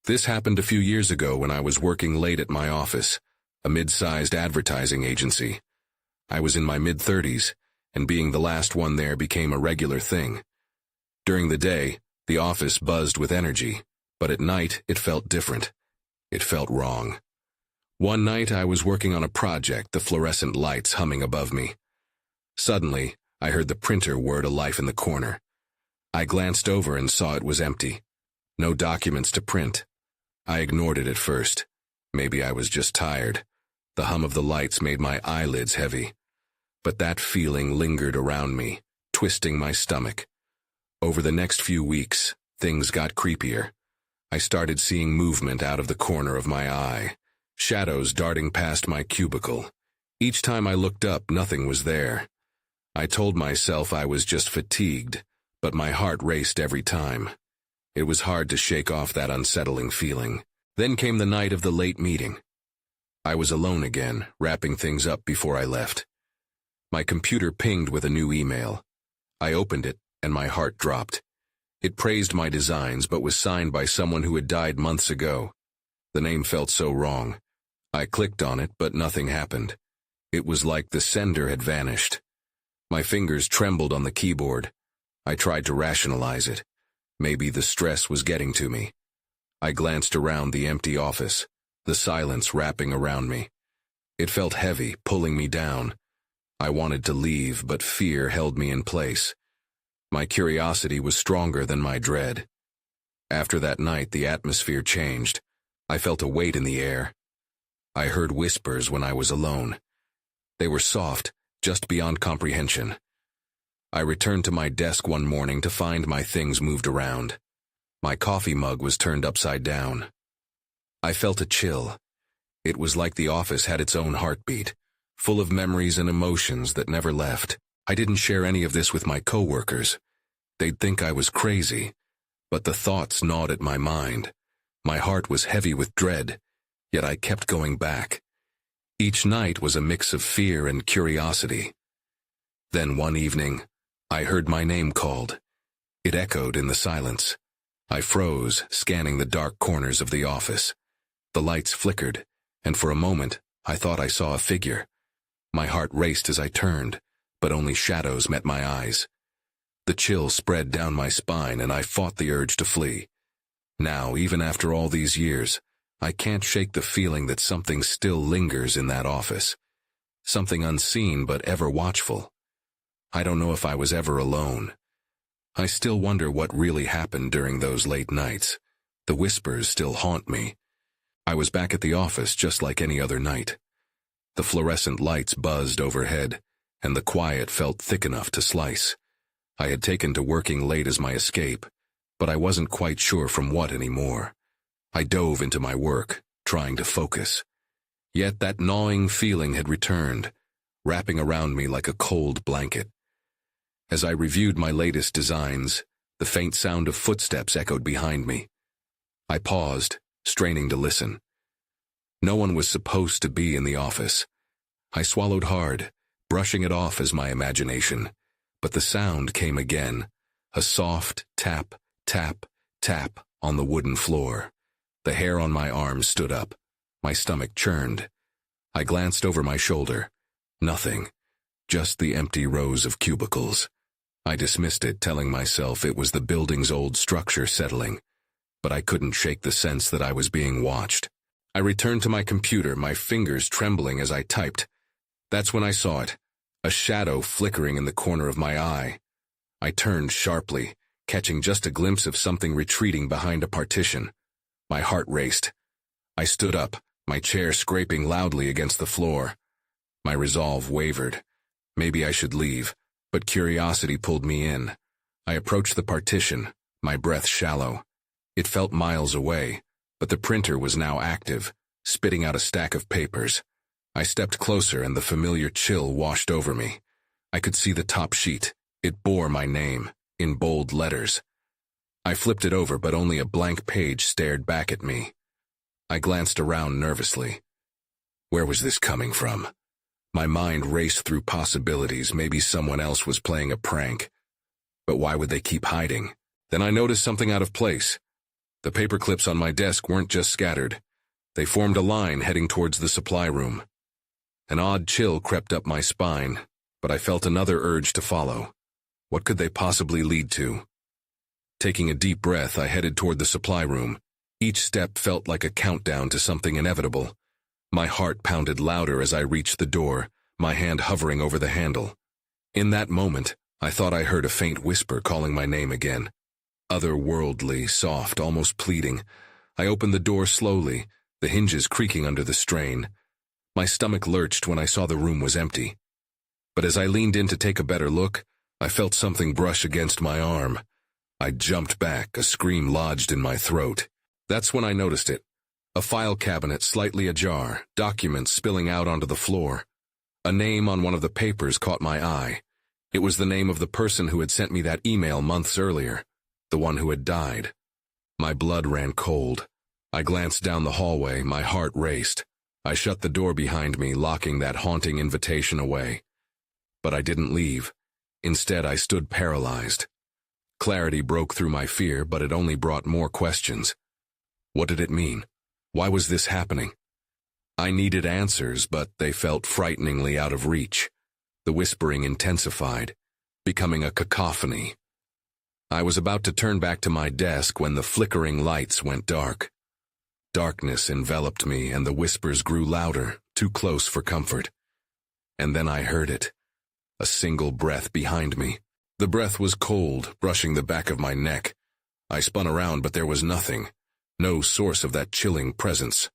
This happened a few years ago when I was working late at my office, a mid-sized advertising agency. I was in my mid-30s, and being the last one there became a regular thing. During the day, the office buzzed with energy, but at night it felt different. It felt wrong. One night I was working on a project, the fluorescent lights humming above me. Suddenly, I heard the printer whir to life in the corner. I glanced over and saw it was empty. No documents to print. I ignored it at first. Maybe I was just tired. The hum of the lights made my eyelids heavy. But that feeling lingered around me, twisting my stomach. Over the next few weeks, things got creepier. I started seeing movement out of the corner of my eye, shadows darting past my cubicle. Each time I looked up, nothing was there. I told myself I was just fatigued, but my heart raced every time. It was hard to shake off that unsettling feeling. Then came the night of the late meeting. I was alone again, wrapping things up before I left. My computer pinged with a new email. I opened it, and my heart dropped. It praised my designs, but was signed by someone who had died months ago. The name felt so wrong. I clicked on it, but nothing happened. It was like the sender had vanished. My fingers trembled on the keyboard. I tried to rationalize it. Maybe the stress was getting to me. I glanced around the empty office, the silence wrapping around me. It felt heavy, pulling me down. I wanted to leave, but fear held me in place. My curiosity was stronger than my dread. After that night, the atmosphere changed. I felt a weight in the air. I heard whispers when I was alone. They were soft, just beyond comprehension. I returned to my desk one morning to find my things moved around. My coffee mug was turned upside down. I felt a chill. It was like the office had its own heartbeat, full of memories and emotions that never left. I didn't share any of this with my coworkers. They'd think I was crazy, but the thoughts gnawed at my mind. My heart was heavy with dread, yet I kept going back. Each night was a mix of fear and curiosity. Then one evening, I heard my name called. It echoed in the silence. I froze, scanning the dark corners of the office. The lights flickered, and for a moment, I thought I saw a figure. My heart raced as I turned, but only shadows met my eyes. The chill spread down my spine, and I fought the urge to flee. Now, even after all these years, I can't shake the feeling that something still lingers in that office. Something unseen but ever watchful. I don't know if I was ever alone. I still wonder what really happened during those late nights. The whispers still haunt me. I was back at the office just like any other night. The fluorescent lights buzzed overhead, and the quiet felt thick enough to slice. I had taken to working late as my escape, but I wasn't quite sure from what anymore. I dove into my work, trying to focus. Yet that gnawing feeling had returned, wrapping around me like a cold blanket. As I reviewed my latest designs, the faint sound of footsteps echoed behind me. I paused, straining to listen. No one was supposed to be in the office. I swallowed hard, brushing it off as my imagination. But the sound came again, a soft tap, tap, tap on the wooden floor. The hair on my arms stood up. My stomach churned. I glanced over my shoulder. Nothing. Just the empty rows of cubicles. I dismissed it, telling myself it was the building's old structure settling. But I couldn't shake the sense that I was being watched. I returned to my computer, my fingers trembling as I typed. That's when I saw it, a shadow flickering in the corner of my eye. I turned sharply, catching just a glimpse of something retreating behind a partition. My heart raced. I stood up, my chair scraping loudly against the floor. My resolve wavered. Maybe I should leave, but curiosity pulled me in. I approached the partition, my breath shallow. It felt miles away, but the printer was now active, spitting out a stack of papers. I stepped closer and the familiar chill washed over me. I could see the top sheet. It bore my name, in bold letters. I flipped it over, but only a blank page stared back at me. I glanced around nervously. Where was this coming from? My mind raced through possibilities. Maybe someone else was playing a prank. But why would they keep hiding? Then I noticed something out of place. The paper clips on my desk weren't just scattered. They formed a line heading towards the supply room. An odd chill crept up my spine, but I felt another urge to follow. What could they possibly lead to? Taking a deep breath, I headed toward the supply room. Each step felt like a countdown to something inevitable. My heart pounded louder as I reached the door, my hand hovering over the handle. In that moment, I thought I heard a faint whisper calling my name again. Otherworldly, soft, almost pleading. I opened the door slowly, the hinges creaking under the strain. My stomach lurched when I saw the room was empty. But as I leaned in to take a better look, I felt something brush against my arm. I jumped back, a scream lodged in my throat. That's when I noticed it. A file cabinet slightly ajar, documents spilling out onto the floor. A name on one of the papers caught my eye. It was the name of the person who had sent me that email months earlier, the one who had died. My blood ran cold. I glanced down the hallway, my heart raced. I shut the door behind me, locking that haunting invitation away. But I didn't leave. Instead, I stood paralyzed. Clarity broke through my fear, but it only brought more questions. What did it mean? Why was this happening? I needed answers, but they felt frighteningly out of reach. The whispering intensified, becoming a cacophony. I was about to turn back to my desk when the flickering lights went dark. Darkness enveloped me, and the whispers grew louder, too close for comfort. And then I heard it. A single breath behind me. The breath was cold, brushing the back of my neck. I spun around, but there was nothing. No source of that chilling presence.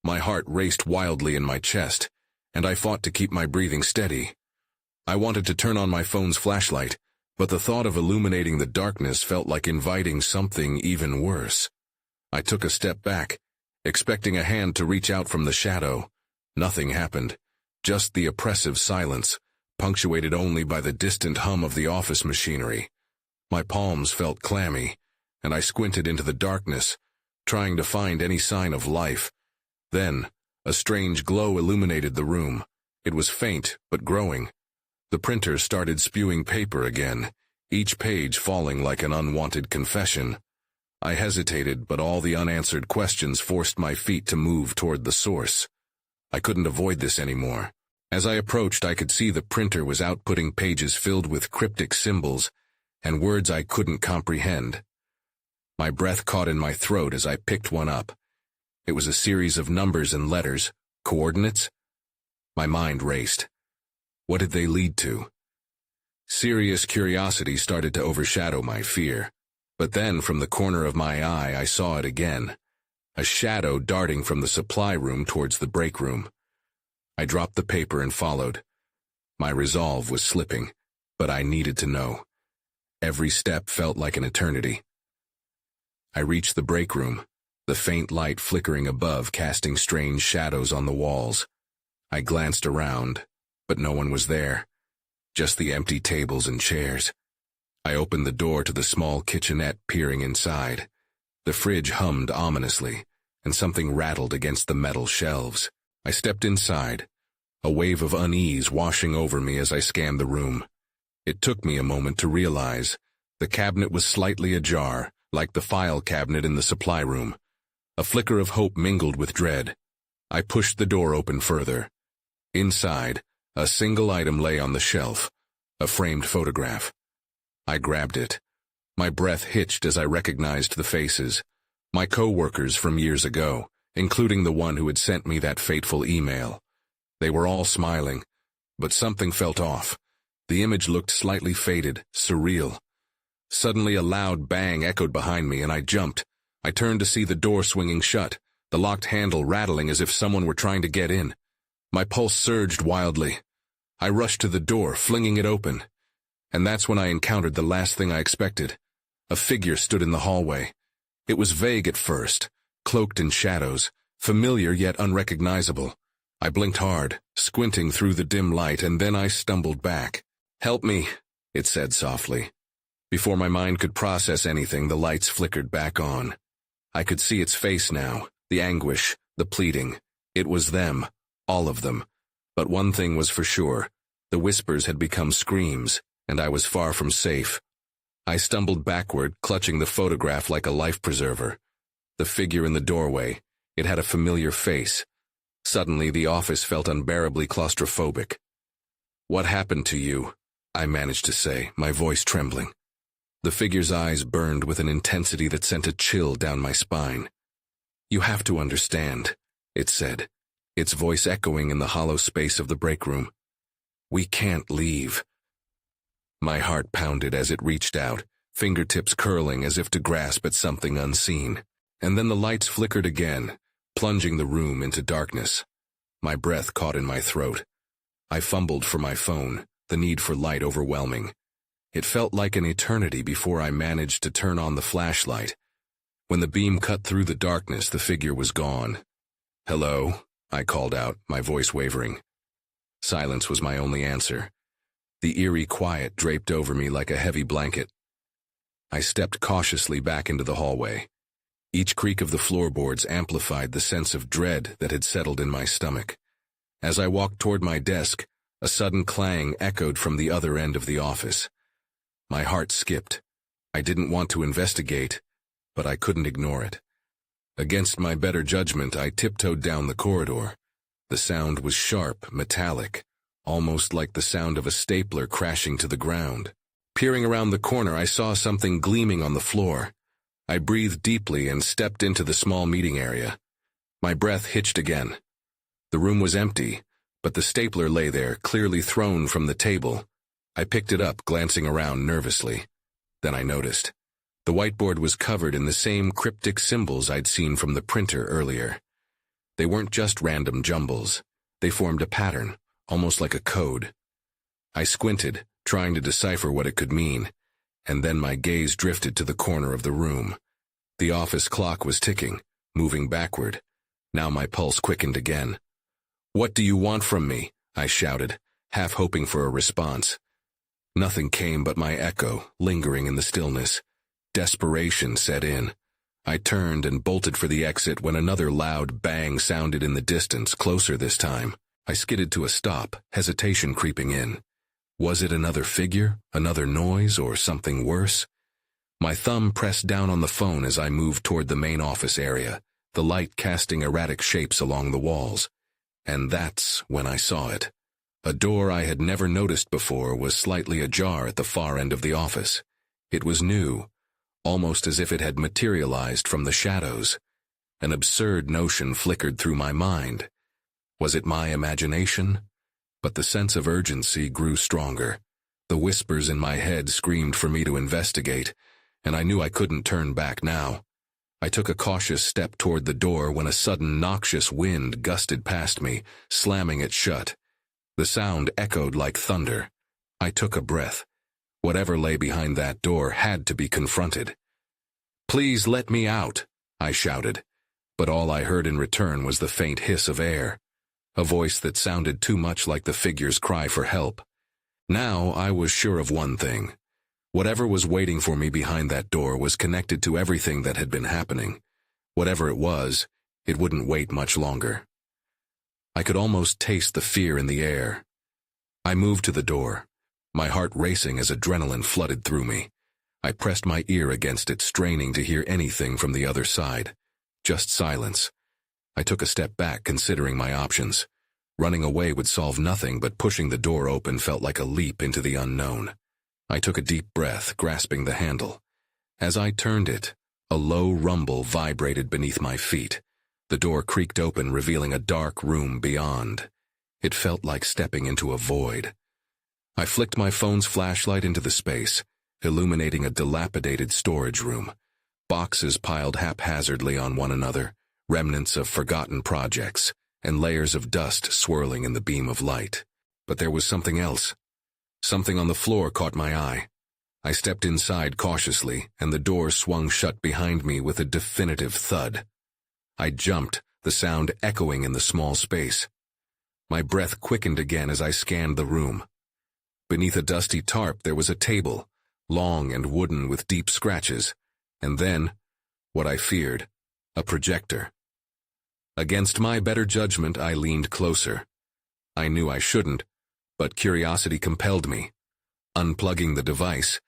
My heart raced wildly in my chest, and I fought to keep my breathing steady. I wanted to turn on my phone's flashlight, but the thought of illuminating the darkness felt like inviting something even worse. I took a step back, expecting a hand to reach out from the shadow. Nothing happened, just the oppressive silence, punctuated only by the distant hum of the office machinery. My palms felt clammy, and I squinted into the darkness, trying to find any sign of life. Then, a strange glow illuminated the room. It was faint, but growing. The printer started spewing paper again, each page falling like an unwanted confession. I hesitated, but all the unanswered questions forced my feet to move toward the source. I couldn't avoid this anymore. As I approached, I could see the printer was outputting pages filled with cryptic symbols and words I couldn't comprehend. My breath caught in my throat as I picked one up. It was a series of numbers and letters, coordinates. My mind raced. What did they lead to? Serious curiosity started to overshadow my fear. But then, from the corner of my eye, I saw it again. A shadow darting from the supply room towards the break room. I dropped the paper and followed. My resolve was slipping, but I needed to know. Every step felt like an eternity. I reached the break room, the faint light flickering above, casting strange shadows on the walls. I glanced around, but no one was there. Just the empty tables and chairs. I opened the door to the small kitchenette, peering inside. The fridge hummed ominously, and something rattled against the metal shelves. I stepped inside, a wave of unease washing over me as I scanned the room. It took me a moment to realize. The cabinet was slightly ajar, like the file cabinet in the supply room. A flicker of hope mingled with dread. I pushed the door open further. Inside, a single item lay on the shelf, a framed photograph. I grabbed it. My breath hitched as I recognized the faces, my co-workers from years ago, including the one who had sent me that fateful email. They were all smiling, but something felt off. The image looked slightly faded, surreal. Suddenly a loud bang echoed behind me, and I jumped. I turned to see the door swinging shut, the locked handle rattling as if someone were trying to get in. My pulse surged wildly. I rushed to the door, flinging it open. And that's when I encountered the last thing I expected. A figure stood in the hallway. It was vague at first, cloaked in shadows, familiar yet unrecognizable. I blinked hard, squinting through the dim light, and then I stumbled back. "Help me," it said softly. Before my mind could process anything, the lights flickered back on. I could see its face now, the anguish, the pleading. It was them, all of them. But one thing was for sure. The whispers had become screams, and I was far from safe. I stumbled backward, clutching the photograph like a life preserver. The figure in the doorway, it had a familiar face. Suddenly, the office felt unbearably claustrophobic. "What happened to you?" I managed to say, my voice trembling. The figure's eyes burned with an intensity that sent a chill down my spine. "You have to understand," it said, its voice echoing in the hollow space of the break room. "We can't leave." My heart pounded as it reached out, fingertips curling as if to grasp at something unseen. And then the lights flickered again, plunging the room into darkness. My breath caught in my throat. I fumbled for my phone, the need for light overwhelming. It felt like an eternity before I managed to turn on the flashlight. When the beam cut through the darkness, the figure was gone. "Hello?" I called out, my voice wavering. Silence was my only answer. The eerie quiet draped over me like a heavy blanket. I stepped cautiously back into the hallway. Each creak of the floorboards amplified the sense of dread that had settled in my stomach. As I walked toward my desk, a sudden clang echoed from the other end of the office. My heart skipped. I didn't want to investigate, but I couldn't ignore it. Against my better judgment, I tiptoed down the corridor. The sound was sharp, metallic, almost like the sound of a stapler crashing to the ground. Peering around the corner, I saw something gleaming on the floor. I breathed deeply and stepped into the small meeting area. My breath hitched again. The room was empty, but the stapler lay there, clearly thrown from the table. I picked it up, glancing around nervously. Then I noticed. The whiteboard was covered in the same cryptic symbols I'd seen from the printer earlier. They weren't just random jumbles. They formed a pattern, almost like a code. I squinted, trying to decipher what it could mean, and then my gaze drifted to the corner of the room. The office clock was ticking, moving backward. Now my pulse quickened again. "What do you want from me?" I shouted, half hoping for a response. Nothing came but my echo, lingering in the stillness. Desperation set in. I turned and bolted for the exit when another loud bang sounded in the distance, closer this time. I skidded to a stop, hesitation creeping in. Was it another figure, another noise, or something worse? My thumb pressed down on the phone as I moved toward the main office area, the light casting erratic shapes along the walls. And that's when I saw it. A door I had never noticed before was slightly ajar at the far end of the office. It was new, almost as if it had materialized from the shadows. An absurd notion flickered through my mind. Was it my imagination? But the sense of urgency grew stronger. The whispers in my head screamed for me to investigate, and I knew I couldn't turn back now. I took a cautious step toward the door when a sudden noxious wind gusted past me, slamming it shut. The sound echoed like thunder. I took a breath. Whatever lay behind that door had to be confronted. "Please let me out," I shouted, but all I heard in return was the faint hiss of air. A voice that sounded too much like the figure's cry for help. Now I was sure of one thing. Whatever was waiting for me behind that door was connected to everything that had been happening. Whatever it was, it wouldn't wait much longer. I could almost taste the fear in the air. I moved to the door, my heart racing as adrenaline flooded through me. I pressed my ear against it, straining to hear anything from the other side. Just silence. I took a step back, considering my options. Running away would solve nothing, but pushing the door open felt like a leap into the unknown. I took a deep breath, grasping the handle. As I turned it, a low rumble vibrated beneath my feet. The door creaked open, revealing a dark room beyond. It felt like stepping into a void. I flicked my phone's flashlight into the space, illuminating a dilapidated storage room. Boxes piled haphazardly on one another, remnants of forgotten projects, and layers of dust swirling in the beam of light. But there was something else. Something on the floor caught my eye. I stepped inside cautiously, and the door swung shut behind me with a definitive thud. I jumped, the sound echoing in the small space. My breath quickened again as I scanned the room. Beneath a dusty tarp there was a table, long and wooden with deep scratches, and then, what I feared, a projector. Against my better judgment, I leaned closer. I knew I shouldn't, but curiosity compelled me. Unplugging the device,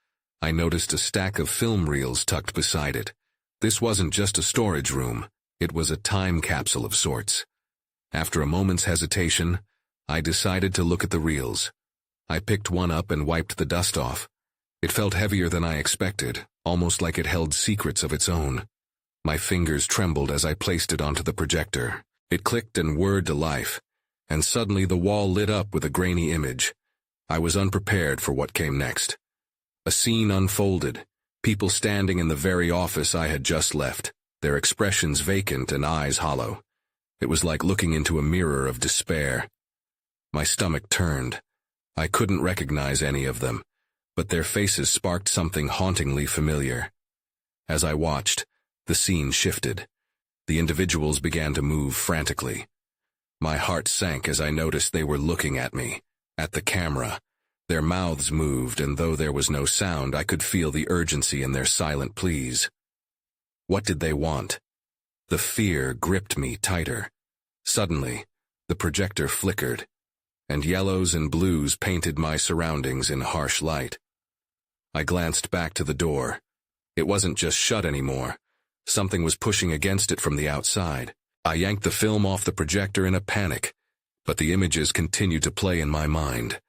I noticed a stack of film reels tucked beside it. This wasn't just a storage room, it was a time capsule of sorts. After a moment's hesitation, I decided to look at the reels. I picked one up and wiped the dust off. It felt heavier than I expected, almost like it held secrets of its own. My fingers trembled as I placed it onto the projector. It clicked and whirred to life, and suddenly the wall lit up with a grainy image. I was unprepared for what came next. A scene unfolded, people standing in the very office I had just left, their expressions vacant and eyes hollow. It was like looking into a mirror of despair. My stomach turned. I couldn't recognize any of them, but their faces sparked something hauntingly familiar. As I watched, the scene shifted. The individuals began to move frantically. My heart sank as I noticed they were looking at me, at the camera. Their mouths moved, and though there was no sound, I could feel the urgency in their silent pleas. What did they want? The fear gripped me tighter. Suddenly, the projector flickered, and yellows and blues painted my surroundings in harsh light. I glanced back to the door. It wasn't just shut anymore. Something was pushing against it from the outside. I yanked the film off the projector in a panic, but the images continued to play in my mind.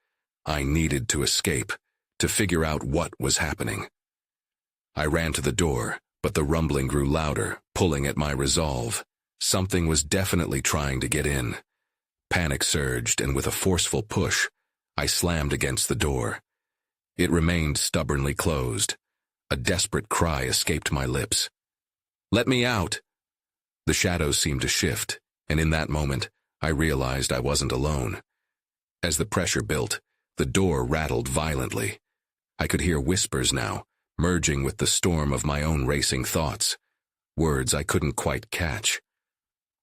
I needed to escape, to figure out what was happening. I ran to the door, but the rumbling grew louder, pulling at my resolve. Something was definitely trying to get in. Panic surged, and with a forceful push, I slammed against the door. It remained stubbornly closed. A desperate cry escaped my lips. "Let me out!" The shadows seemed to shift, and in that moment, I realized I wasn't alone. As the pressure built, the door rattled violently. I could hear whispers now, merging with the storm of my own racing thoughts. Words I couldn't quite catch.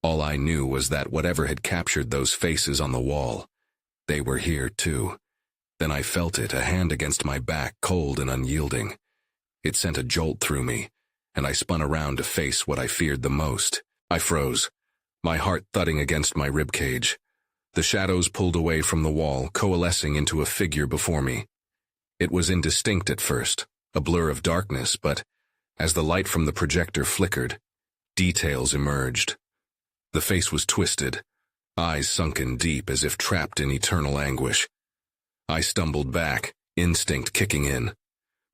All I knew was that whatever had captured those faces on the wall, they were here too. Then I felt it, a hand against my back, cold and unyielding. It sent a jolt through me, and I spun around to face what I feared the most. I froze, my heart thudding against my ribcage. The shadows pulled away from the wall, coalescing into a figure before me. It was indistinct at first, a blur of darkness, but as the light from the projector flickered, details emerged. The face was twisted, eyes sunken deep as if trapped in eternal anguish. I stumbled back, instinct kicking in.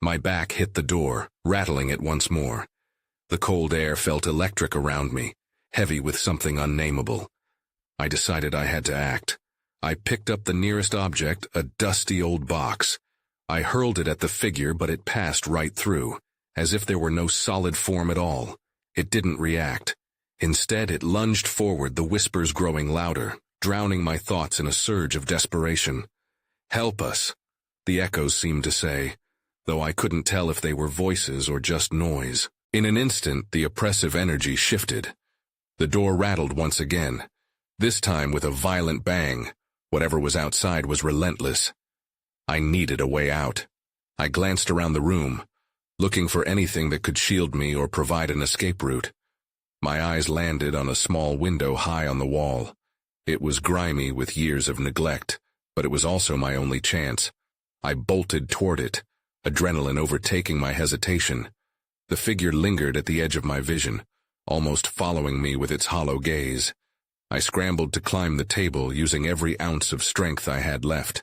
My back hit the door, rattling it once more. The cold air felt electric around me, heavy with something unnameable. I decided I had to act. I picked up the nearest object, a dusty old box. I hurled it at the figure, but it passed right through, as if there were no solid form at all. It didn't react. Instead, it lunged forward, the whispers growing louder, drowning my thoughts in a surge of desperation. "Help us," the echoes seemed to say, though I couldn't tell if they were voices or just noise. In an instant, the oppressive energy shifted. The door rattled once again, this time with a violent bang. Whatever was outside was relentless. I needed a way out. I glanced around the room, looking for anything that could shield me or provide an escape route. My eyes landed on a small window high on the wall. It was grimy with years of neglect, but it was also my only chance. I bolted toward it, adrenaline overtaking my hesitation. The figure lingered at the edge of my vision, almost following me with its hollow gaze. I scrambled to climb the table, using every ounce of strength I had left.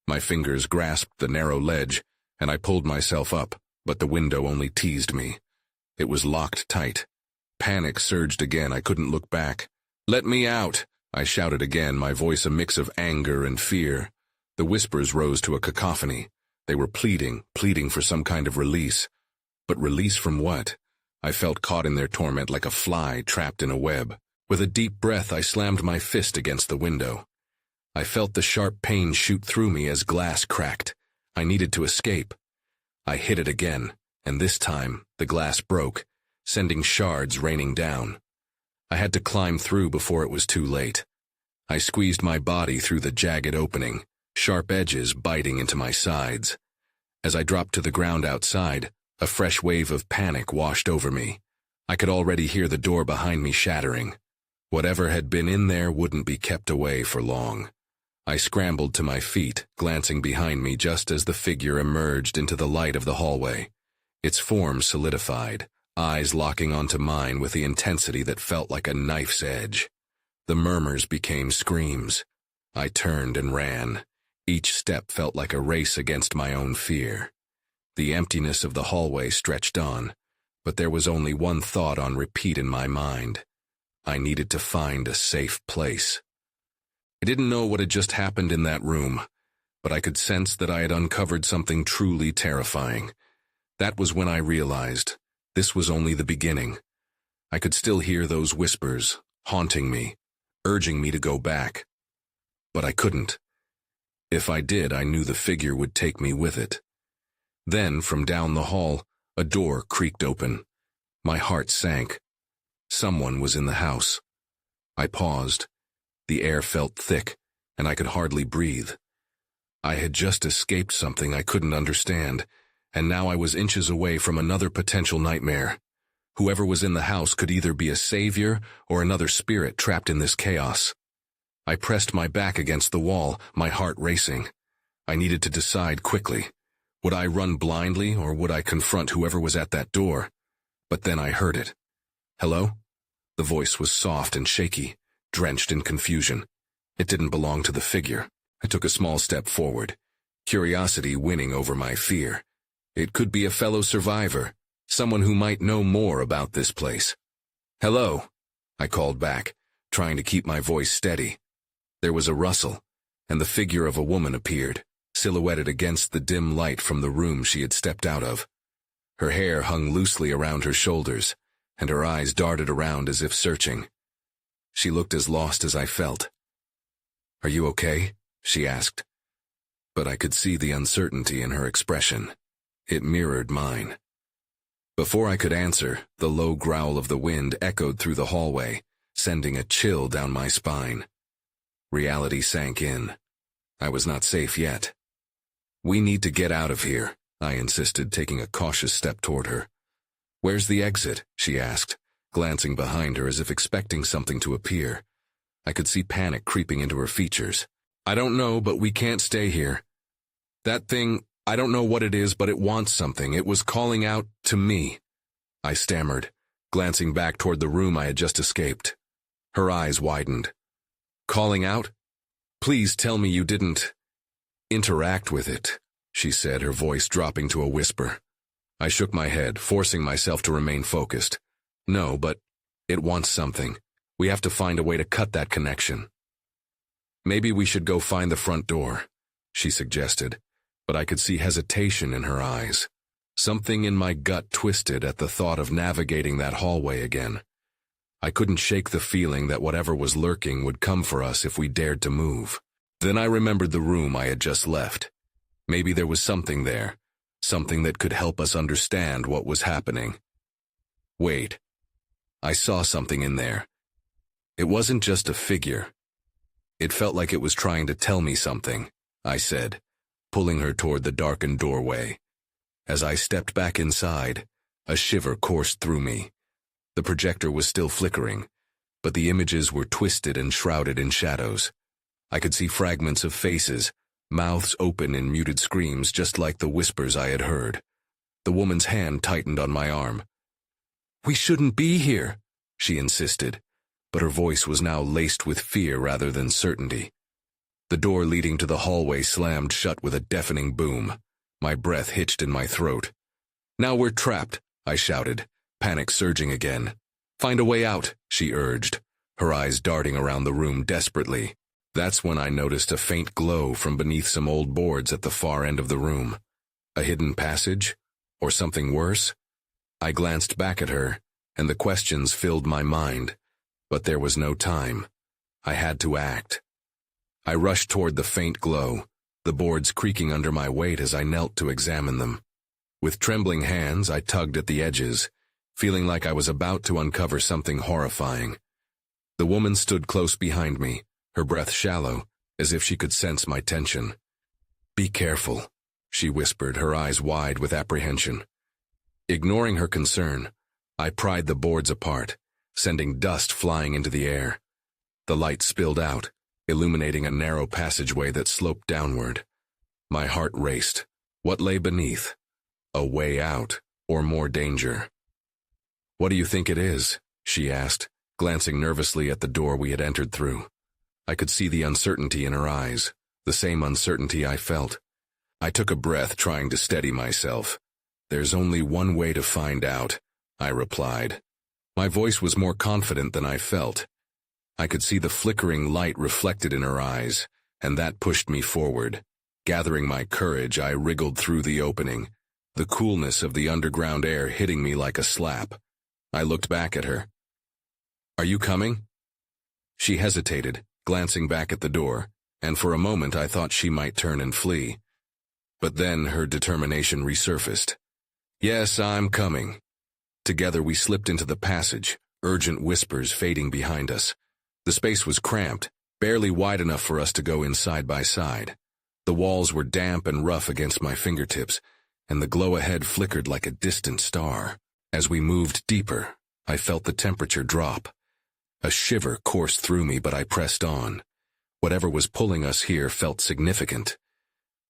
My fingers grasped the narrow ledge, and I pulled myself up, but the window only teased me. It was locked tight. Panic surged again. I couldn't look back. "Let me out!" I shouted again, my voice a mix of anger and fear. The whispers rose to a cacophony. They were pleading for some kind of release. But release from what? I felt caught in their torment like a fly trapped in a web. With a deep breath, I slammed my fist against the window. I felt the sharp pain shoot through me as glass cracked. I needed to escape. I hit it again, and this time, the glass broke, sending shards raining down. I had to climb through before it was too late. I squeezed my body through the jagged opening, sharp edges biting into my sides. As I dropped to the ground outside, a fresh wave of panic washed over me. I could already hear the door behind me shattering. Whatever had been in there wouldn't be kept away for long. I scrambled to my feet, glancing behind me just as the figure emerged into the light of the hallway. Its form solidified, eyes locking onto mine with the intensity that felt like a knife's edge. The murmurs became screams. I turned and ran. Each step felt like a race against my own fear. The emptiness of the hallway stretched on, but there was only one thought on repeat in my mind. I needed to find a safe place. I didn't know what had just happened in that room, but I could sense that I had uncovered something truly terrifying. That was when I realized this was only the beginning. I could still hear those whispers, haunting me, urging me to go back. But I couldn't. If I did, I knew the figure would take me with it. Then, from down the hall, a door creaked open. My heart sank. Someone was in the house. I paused. The air felt thick, and I could hardly breathe. I had just escaped something I couldn't understand, and now I was inches away from another potential nightmare. Whoever was in the house could either be a savior or another spirit trapped in this chaos. I pressed my back against the wall, my heart racing. I needed to decide quickly. Would I run blindly, or would I confront whoever was at that door? But then I heard it. "Hello?" The voice was soft and shaky, drenched in confusion. It didn't belong to the figure. I took a small step forward, curiosity winning over my fear. It could be a fellow survivor, someone who might know more about this place. "Hello," I called back, trying to keep my voice steady. There was a rustle, and the figure of a woman appeared, silhouetted against the dim light from the room she had stepped out of. Her hair hung loosely around her shoulders, and her eyes darted around as if searching. She looked as lost as I felt. "Are you okay?" she asked. But I could see the uncertainty in her expression. It mirrored mine. Before I could answer, the low growl of the wind echoed through the hallway, sending a chill down my spine. Reality sank in. I was not safe yet. "We need to get out of here," I insisted, taking a cautious step toward her. "Where's the exit?" she asked, glancing behind her as if expecting something to appear. I could see panic creeping into her features. "I don't know, but we can't stay here. That thing, I don't know what it is, but it wants something. It was calling out to me," I stammered, glancing back toward the room I had just escaped. Her eyes widened. "Calling out? Please tell me you didn't interact with it," she said, her voice dropping to a whisper. I shook my head, forcing myself to remain focused. "No, but it wants something. We have to find a way to cut that connection." "Maybe we should go find the front door," she suggested, but I could see hesitation in her eyes. Something in my gut twisted at the thought of navigating that hallway again. I couldn't shake the feeling that whatever was lurking would come for us if we dared to move. Then I remembered the room I had just left. Maybe there was something there, something that could help us understand what was happening. Wait. I saw something in there. It wasn't just a figure. It felt like it was trying to tell me something, I said, pulling her toward the darkened doorway. As I stepped back inside, a shiver coursed through me. The projector was still flickering, but the images were twisted and shrouded in shadows. I could see fragments of faces, mouths open in muted screams just like the whispers I had heard. The woman's hand tightened on my arm. "We shouldn't be here," she insisted, but her voice was now laced with fear rather than certainty. The door leading to the hallway slammed shut with a deafening boom. My breath hitched in my throat. "Now we're trapped," I shouted, panic surging again. "Find a way out," she urged, her eyes darting around the room desperately. That's when I noticed a faint glow from beneath some old boards at the far end of the room. A hidden passage? Or something worse? I glanced back at her, and the questions filled my mind. But there was no time. I had to act. I rushed toward the faint glow, the boards creaking under my weight as I knelt to examine them. With trembling hands, I tugged at the edges, feeling like I was about to uncover something horrifying. The woman stood close behind me, her breath shallow, as if she could sense my tension. "Be careful," she whispered, her eyes wide with apprehension. Ignoring her concern, I pried the boards apart, sending dust flying into the air. The light spilled out, illuminating a narrow passageway that sloped downward. My heart raced. What lay beneath? A way out, or more danger? "What do you think it is?" she asked, glancing nervously at the door we had entered through. I could see the uncertainty in her eyes, the same uncertainty I felt. I took a breath, trying to steady myself. "There's only one way to find out," I replied. My voice was more confident than I felt. I could see the flickering light reflected in her eyes, and that pushed me forward. Gathering my courage, I wriggled through the opening, the coolness of the underground air hitting me like a slap. I looked back at her. "Are you coming?" She hesitated, glancing back at the door, and for a moment I thought she might turn and flee. But then her determination resurfaced. "Yes, I'm coming." Together we slipped into the passage, urgent whispers fading behind us. The space was cramped, barely wide enough for us to go in side by side. The walls were damp and rough against my fingertips, and the glow ahead flickered like a distant star. As we moved deeper, I felt the temperature drop. A shiver coursed through me, but I pressed on. Whatever was pulling us here felt significant.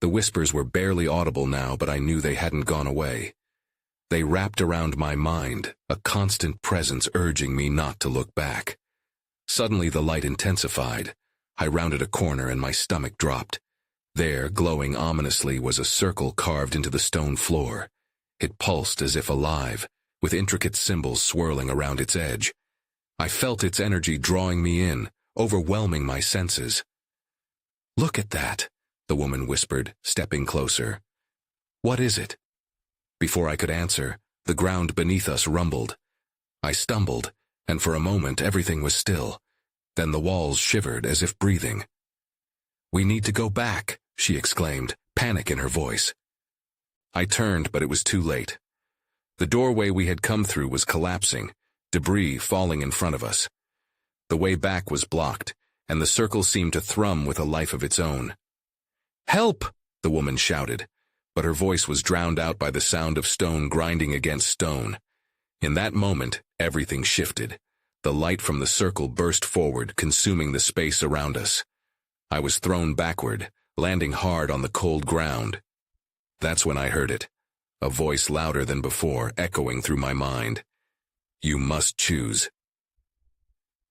The whispers were barely audible now, but I knew they hadn't gone away. They wrapped around my mind, a constant presence urging me not to look back. Suddenly the light intensified. I rounded a corner and my stomach dropped. There, glowing ominously, was a circle carved into the stone floor. It pulsed as if alive, with intricate symbols swirling around its edge. I felt its energy drawing me in, overwhelming my senses. "Look at that," the woman whispered, stepping closer. "What is it?" Before I could answer, the ground beneath us rumbled. I stumbled, and for a moment everything was still. Then the walls shivered as if breathing. "We need to go back," she exclaimed, panic in her voice. I turned, but it was too late. The doorway we had come through was collapsing, debris falling in front of us. The way back was blocked, and the circle seemed to thrum with a life of its own. "Help!" the woman shouted, but her voice was drowned out by the sound of stone grinding against stone. In that moment, everything shifted. The light from the circle burst forward, consuming the space around us. I was thrown backward, landing hard on the cold ground. That's when I heard it, a voice louder than before, echoing through my mind. "You must choose."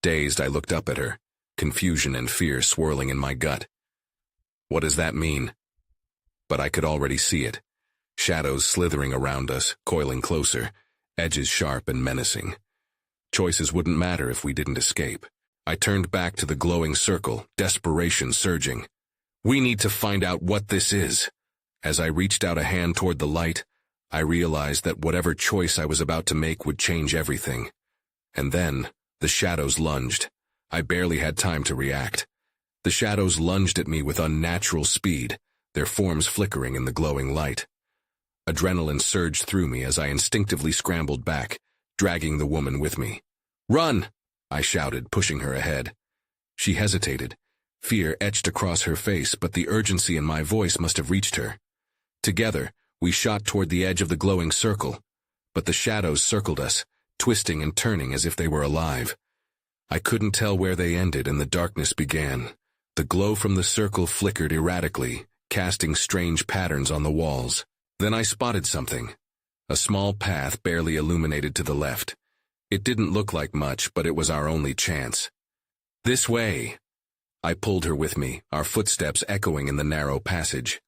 Dazed, I looked up at her, confusion and fear swirling in my gut. "What does that mean?" But I could already see it. Shadows slithering around us, coiling closer, edges sharp and menacing. Choices wouldn't matter if we didn't escape. I turned back to the glowing circle, desperation surging. "We need to find out what this is." As I reached out a hand toward the light, I realized that whatever choice I was about to make would change everything. And then, the shadows lunged. I barely had time to react. The shadows lunged at me with unnatural speed, their forms flickering in the glowing light. Adrenaline surged through me as I instinctively scrambled back, dragging the woman with me. "Run!" I shouted, pushing her ahead. She hesitated. Fear etched across her face, but the urgency in my voice must have reached her. Together, we shot toward the edge of the glowing circle, but the shadows circled us, twisting and turning as if they were alive. I couldn't tell where they ended and the darkness began. The glow from the circle flickered erratically, casting strange patterns on the walls. Then I spotted something. A small path barely illuminated to the left. It didn't look like much, but it was our only chance. "This way!" I pulled her with me, our footsteps echoing in the narrow passage.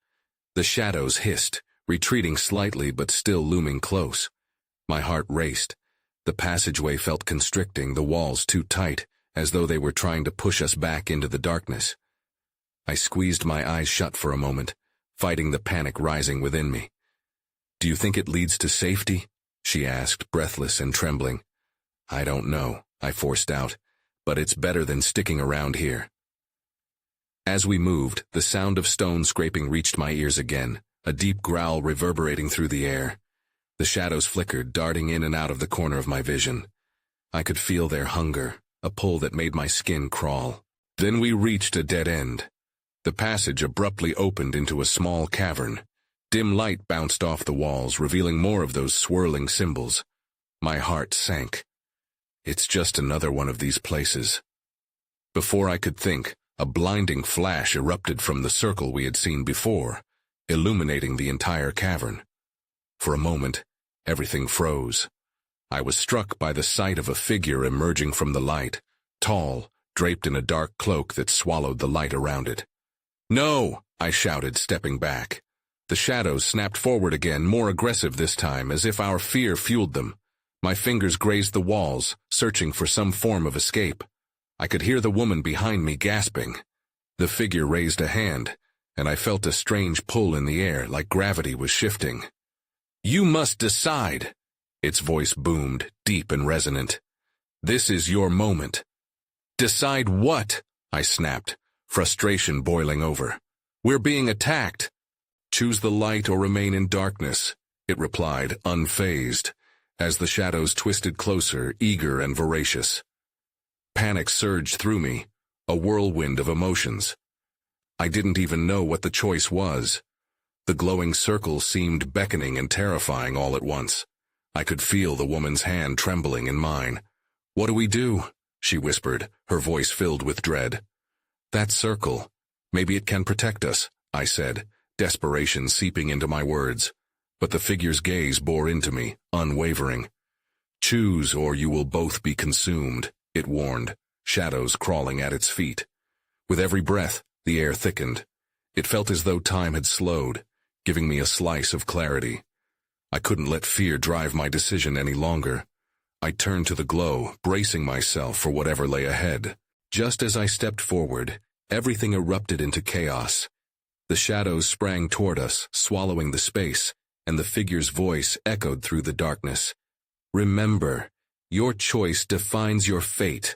The shadows hissed, retreating slightly but still looming close. My heart raced. The passageway felt constricting, the walls too tight, as though they were trying to push us back into the darkness. I squeezed my eyes shut for a moment, fighting the panic rising within me. "Do you think it leads to safety?" she asked, breathless and trembling. "I don't know," I forced out, "but it's better than sticking around here." As we moved, the sound of stone scraping reached my ears again, a deep growl reverberating through the air. The shadows flickered, darting in and out of the corner of my vision. I could feel their hunger, a pull that made my skin crawl. Then we reached a dead end. The passage abruptly opened into a small cavern. Dim light bounced off the walls, revealing more of those swirling symbols. My heart sank. It's just another one of these places. Before I could think, A blinding flash erupted from the circle we had seen before, illuminating the entire cavern. For a moment, everything froze. I was struck by the sight of a figure emerging from the light, tall, draped in a dark cloak that swallowed the light around it. "No!" I shouted, stepping back. The shadows snapped forward again, more aggressive this time, as if our fear fueled them. My fingers grazed the walls, searching for some form of escape. I could hear the woman behind me gasping. The figure raised a hand, and I felt a strange pull in the air, like gravity was shifting. "You must decide," its voice boomed, deep and resonant. "This is your moment." "Decide what?" I snapped, frustration boiling over. "We're being attacked." "Choose the light or remain in darkness," it replied, unfazed, as the shadows twisted closer, eager and voracious. Panic surged through me, a whirlwind of emotions. I didn't even know what the choice was. The glowing circle seemed beckoning and terrifying all at once. I could feel the woman's hand trembling in mine. "What do we do?" she whispered, her voice filled with dread. "That circle. Maybe it can protect us," I said, desperation seeping into my words. But the figure's gaze bore into me, unwavering. "Choose or you will both be consumed," it warned, shadows crawling at its feet. With every breath, the air thickened. It felt as though time had slowed, giving me a slice of clarity. I couldn't let fear drive my decision any longer. I turned to the glow, bracing myself for whatever lay ahead. Just as I stepped forward, everything erupted into chaos. The shadows sprang toward us, swallowing the space, and the figure's voice echoed through the darkness. "Remember, your choice defines your fate."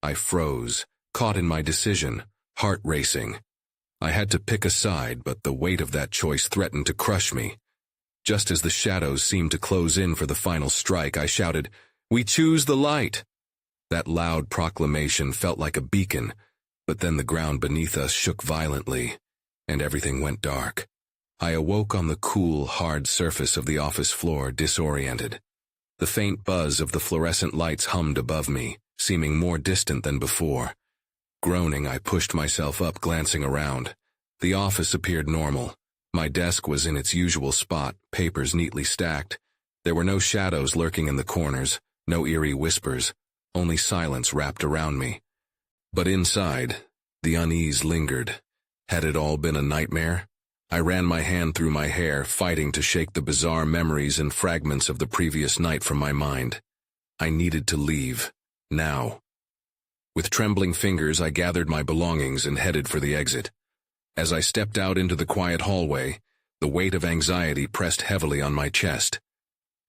I froze, caught in my decision, heart racing. I had to pick a side, but the weight of that choice threatened to crush me. Just as the shadows seemed to close in for the final strike, I shouted, "We choose the light!" That loud proclamation felt like a beacon, but then the ground beneath us shook violently, and everything went dark. I awoke on the cool, hard surface of the office floor, disoriented. The faint buzz of the fluorescent lights hummed above me, seeming more distant than before. Groaning, I pushed myself up, glancing around. The office appeared normal. My desk was in its usual spot, papers neatly stacked. There were no shadows lurking in the corners, no eerie whispers, only silence wrapped around me. But inside, the unease lingered. Had it all been a nightmare? I ran my hand through my hair, fighting to shake the bizarre memories and fragments of the previous night from my mind. I needed to leave, now. With trembling fingers, I gathered my belongings and headed for the exit. As I stepped out into the quiet hallway, the weight of anxiety pressed heavily on my chest.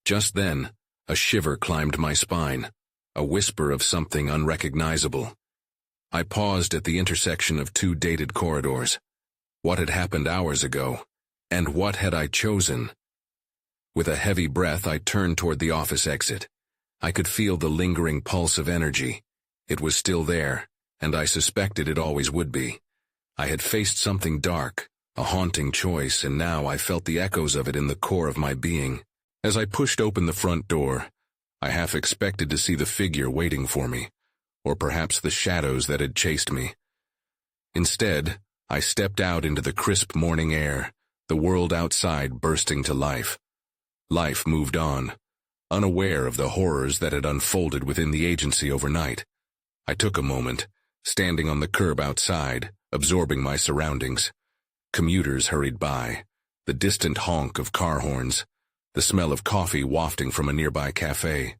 Just then, a shiver climbed my spine, a whisper of something unrecognizable. I paused at the intersection of two dated corridors. What had happened hours ago, and what had I chosen? With a heavy breath, I turned toward the office exit. I could feel the lingering pulse of energy. It was still there, and I suspected it always would be. I had faced something dark, a haunting choice, and now I felt the echoes of it in the core of my being. As I pushed open the front door, I half expected to see the figure waiting for me, or perhaps the shadows that had chased me. Instead, I stepped out into the crisp morning air, the world outside bursting to life. Life moved on, unaware of the horrors that had unfolded within the agency overnight. I took a moment, standing on the curb outside, absorbing my surroundings. Commuters hurried by, the distant honk of car horns, the smell of coffee wafting from a nearby cafe.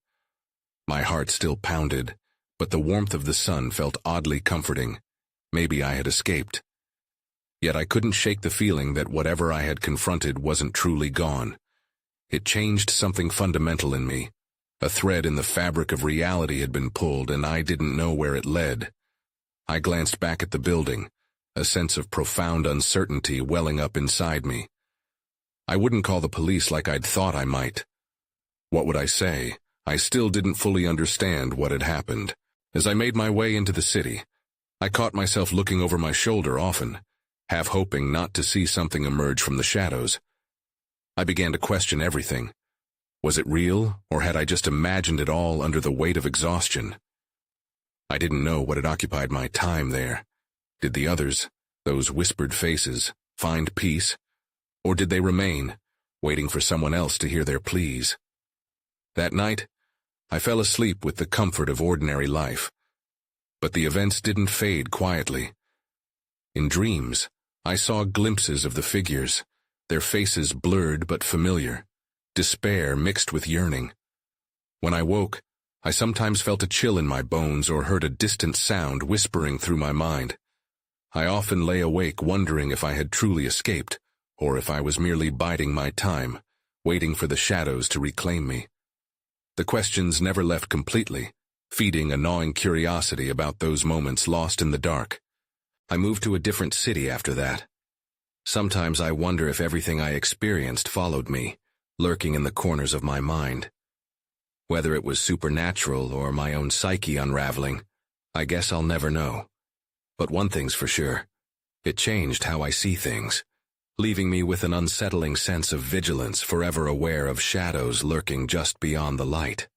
My heart still pounded, but the warmth of the sun felt oddly comforting. Maybe I had escaped. Yet I couldn't shake the feeling that whatever I had confronted wasn't truly gone. It changed something fundamental in me. A thread in the fabric of reality had been pulled, and I didn't know where it led. I glanced back at the building, a sense of profound uncertainty welling up inside me. I wouldn't call the police like I'd thought I might. What would I say? I still didn't fully understand what had happened. As I made my way into the city, I caught myself looking over my shoulder often, half hoping not to see something emerge from the shadows. I began to question everything. Was it real, or had I just imagined it all under the weight of exhaustion? I didn't know what had occupied my time there. Did the others, those whispered faces, find peace? Or did they remain, waiting for someone else to hear their pleas? That night, I fell asleep with the comfort of ordinary life. But the events didn't fade quietly. In dreams, I saw glimpses of the figures, their faces blurred but familiar, despair mixed with yearning. When I woke, I sometimes felt a chill in my bones or heard a distant sound whispering through my mind. I often lay awake wondering if I had truly escaped, or if I was merely biding my time, waiting for the shadows to reclaim me. The questions never left completely, feeding a gnawing curiosity about those moments lost in the dark. I moved to a different city after that. Sometimes I wonder if everything I experienced followed me, lurking in the corners of my mind. Whether it was supernatural or my own psyche unraveling, I guess I'll never know. But one thing's for sure, it changed how I see things, leaving me with an unsettling sense of vigilance, forever aware of shadows lurking just beyond the light.